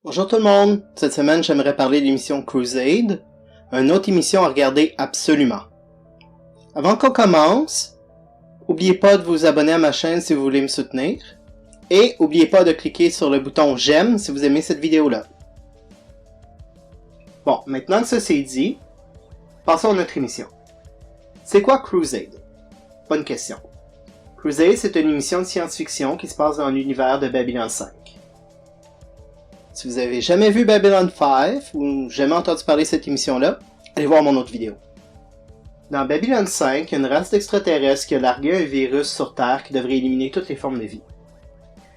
Bonjour tout le monde, cette semaine j'aimerais parler de l'émission Crusade, une autre émission à regarder absolument. Avant qu'on commence, n'oubliez pas de vous abonner à ma chaîne si vous voulez me soutenir, et n'oubliez pas de cliquer sur le bouton j'aime si vous aimez cette vidéo-là. Bon, maintenant que ça c'est dit, passons à notre émission. C'est quoi Crusade? Bonne question. Crusade, c'est une émission de science-fiction qui se passe dans l'univers de Babylon 5. Si vous avez jamais vu Babylon 5 ou jamais entendu parler de cette émission-là, allez voir mon autre vidéo. Dans Babylon 5, il y a une race d'extraterrestres qui a largué un virus sur Terre qui devrait éliminer toutes les formes de vie.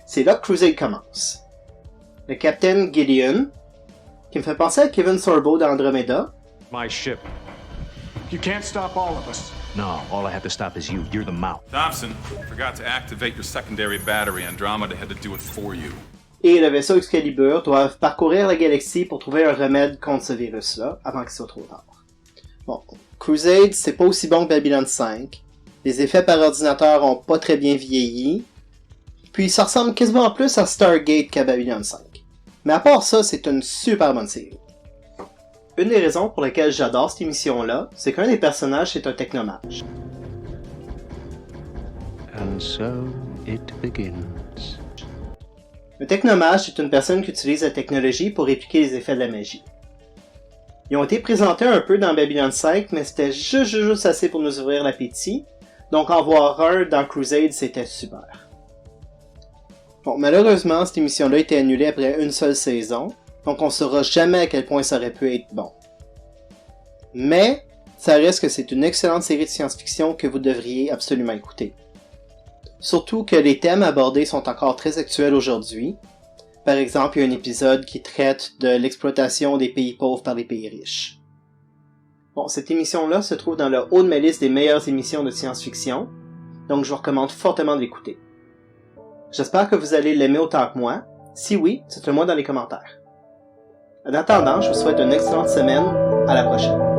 C'est là que Crusade commence. Le capitaine Gideon, qui me fait penser à Kevin Sorbo dans Andromeda. My ship. You can't stop all of us. No, all I have to stop is you. You're the mouth. Thompson, forgot to activate your secondary battery. Andromeda had to do it for you. Et le vaisseau Excalibur doivent parcourir la galaxie pour trouver un remède contre ce virus-là, avant qu'il soit trop tard. Bon, Crusade, c'est pas aussi bon que Babylon 5. Les effets par ordinateur ont pas très bien vieilli. Puis ça ressemble quasiment plus à Stargate qu'à Babylon 5. Mais à part ça, c'est une super bonne série. Une des raisons pour lesquelles j'adore cette émission-là, c'est qu'un des personnages c'est un technomage. And so it begins. Un technomage, c'est une personne qui utilise la technologie pour répliquer les effets de la magie. Ils ont été présentés un peu dans Babylon 5, mais c'était juste assez pour nous ouvrir l'appétit, donc en voir un dans Crusade, c'était super. Bon, malheureusement, cette émission-là a été annulée après une seule saison, donc on saura jamais à quel point ça aurait pu être bon. Mais, ça reste que c'est une excellente série de science-fiction que vous devriez absolument écouter. Surtout que les thèmes abordés sont encore très actuels aujourd'hui. Par exemple, il y a un épisode qui traite de l'exploitation des pays pauvres par les pays riches. Bon, cette émission-là se trouve dans le haut de ma liste des meilleures émissions de science-fiction, donc je vous recommande fortement de l'écouter. J'espère que vous allez l'aimer autant que moi. Si oui, dites-le moi dans les commentaires. En attendant, je vous souhaite une excellente semaine. À la prochaine.